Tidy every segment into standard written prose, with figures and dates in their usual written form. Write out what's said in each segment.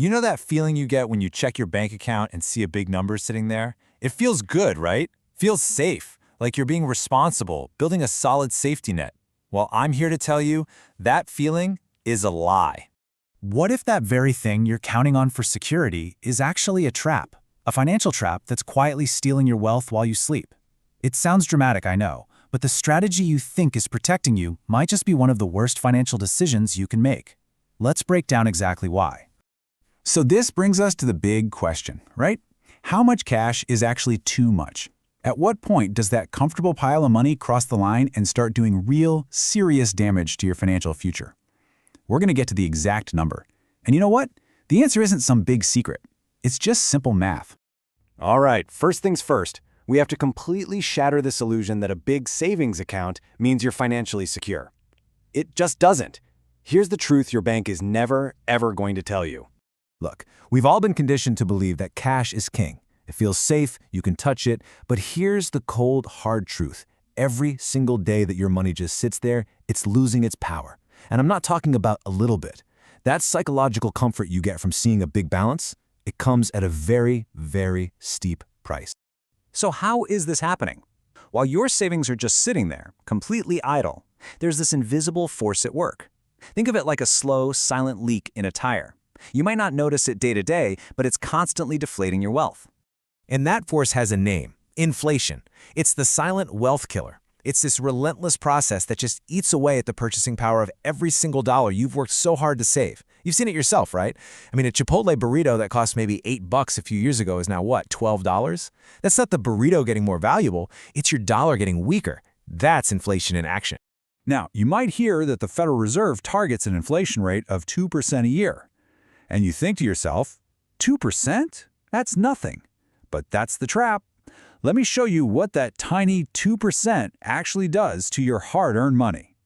You know that feeling you get when you check your bank account and see a big number sitting there? It feels good, right? Feels safe, like you're being responsible, building a solid safety net. Well, I'm here to tell you that feeling is a lie. What if that very thing you're counting on for security is actually a trap? A financial trap that's quietly stealing your wealth while you sleep? It sounds dramatic, I know, but the strategy you think is protecting you might just be one of the worst financial decisions you can make. Let's break down exactly why. So this brings us to the big question, right? How much cash is actually too much? At what point does that comfortable pile of money cross the line and start doing real, serious damage to your financial future? We're going to get to the exact number. And you know what? The answer isn't some big secret. It's just simple math. All right, first things first, we have to completely shatter this illusion that a big savings account means you're financially secure. It just doesn't. Here's the truth your bank is never, ever going to tell you. Look, we've all been conditioned to believe that cash is king. It feels safe, you can touch it, but here's the cold, hard truth. Every single day that your money just sits there, it's losing its power. And I'm not talking about a little bit. That psychological comfort you get from seeing a big balance, it comes at a very, very steep price. So how is this happening? While your savings are just sitting there, completely idle, there's this invisible force at work. Think of it like a slow, silent leak in a tire. You might not notice it day to day, but it's constantly deflating your wealth. And that force has a name: inflation. It's the silent wealth killer. It's this relentless process that just eats away at the purchasing power of every single dollar you've worked so hard to save. You've seen it yourself, right? I mean, a Chipotle burrito that cost maybe $8 a few years ago is now what, $12? That's not the burrito getting more valuable, it's your dollar getting weaker. That's inflation in action. Now, you might hear that the Federal Reserve targets an inflation rate of 2% a year. And you think to yourself, 2%? That's nothing. But that's the trap. Let me show you what that tiny 2% actually does to your hard-earned money.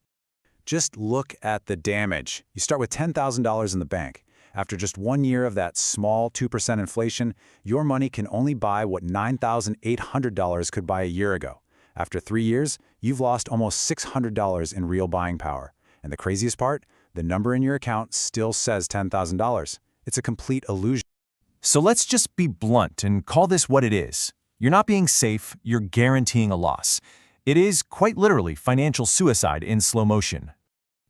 Just look at the damage. You start with $10,000 in the bank. After just 1 year of that small 2% inflation, your money can only buy what $9,800 could buy a year ago. After 3 years, you've lost almost $600 in real buying power. And the craziest part? The number in your account still says $10,000. It's a complete illusion. So let's just be blunt and call this what it is. You're not being safe, you're guaranteeing a loss. It is, quite literally, financial suicide in slow motion.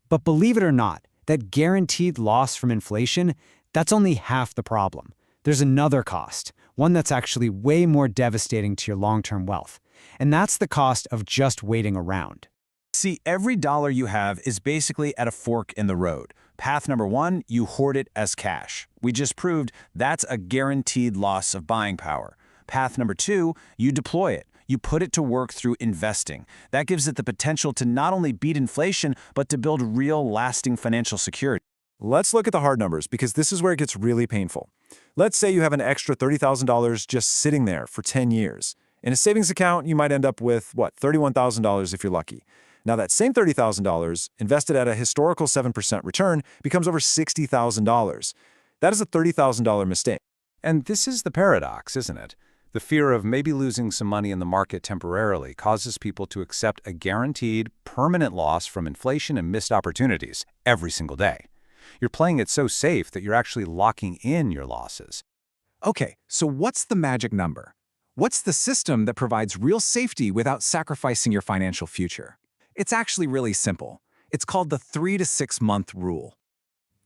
But believe it or not, that guaranteed loss from inflation, that's only half the problem. There's another cost, one that's actually way more devastating to your long-term wealth. And that's the cost of just waiting around. See, every dollar you have is basically at a fork in the road. Path number 1, you hoard it as cash. We just proved that's a guaranteed loss of buying power. Path number 2, you deploy it. You put it to work through investing. That gives it the potential to not only beat inflation, but to build real, lasting financial security. Let's look at the hard numbers, because this is where it gets really painful. Let's say you have an extra $30,000 just sitting there for 10 years. In a savings account, you might end up with, $31,000 if you're lucky. Now that same $30,000, invested at a historical 7% return, becomes over $60,000. That is a $30,000 mistake. And this is the paradox, isn't it? The fear of maybe losing some money in the market temporarily causes people to accept a guaranteed, permanent loss from inflation and missed opportunities every single day. You're playing it so safe that you're actually locking in your losses. Okay, so what's the magic number? What's the system that provides real safety without sacrificing your financial future? It's actually really simple. It's called the 3 to 6 month rule.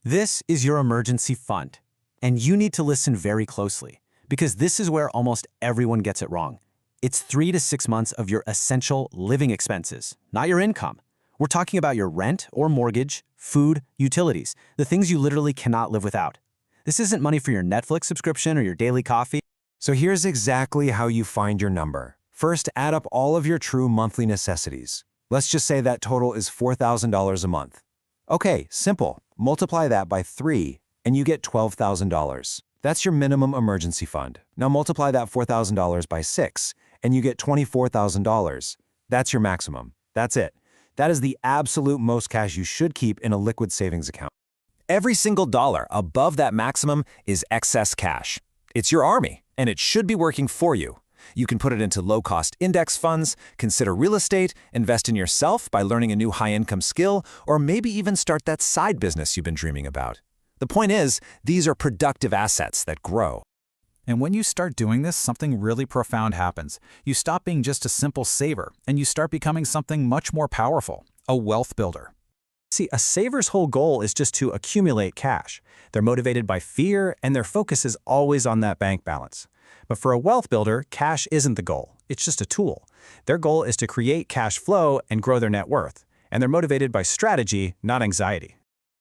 This is your emergency fund. And you need to listen very closely, because this is where almost everyone gets it wrong. It's 3 to 6 months of your essential living expenses, not your income. We're talking about your rent or mortgage, food, utilities, the things you literally cannot live without. This isn't money for your Netflix subscription or your daily coffee. So here's exactly how you find your number. First, add up all of your true monthly necessities. Let's just say that total is $4,000 a month. Okay, simple. Multiply that by 3, and you get $12,000. That's your minimum emergency fund. Now multiply that $4,000 by 6, and you get $24,000. That's your maximum. That's it. That is the absolute most cash you should keep in a liquid savings account. Every single dollar above that maximum is excess cash. It's your army, and it should be working for you. You can put it into low-cost index funds, consider real estate, invest in yourself by learning a new high-income skill, or maybe even start that side business you've been dreaming about. The point is, these are productive assets that grow. And when you start doing this, something really profound happens. You stop being just a simple saver, and you start becoming something much more powerful, a wealth builder. See, a saver's whole goal is just to accumulate cash. They're motivated by fear, and their focus is always on that bank balance. But for a wealth builder, cash isn't the goal. It's just a tool. Their goal is to create cash flow and grow their net worth. And they're motivated by strategy, not anxiety.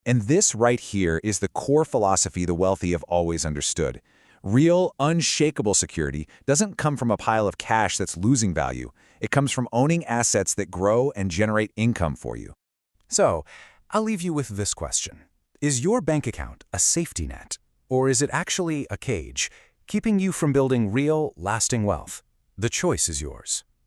And this right here is the core philosophy the wealthy have always understood. Real, unshakable security doesn't come from a pile of cash that's losing value. It comes from owning assets that grow and generate income for you. So, I'll leave you with this question. Is your bank account a safety net, or is it actually a cage, keeping you from building real, lasting wealth? The choice is yours.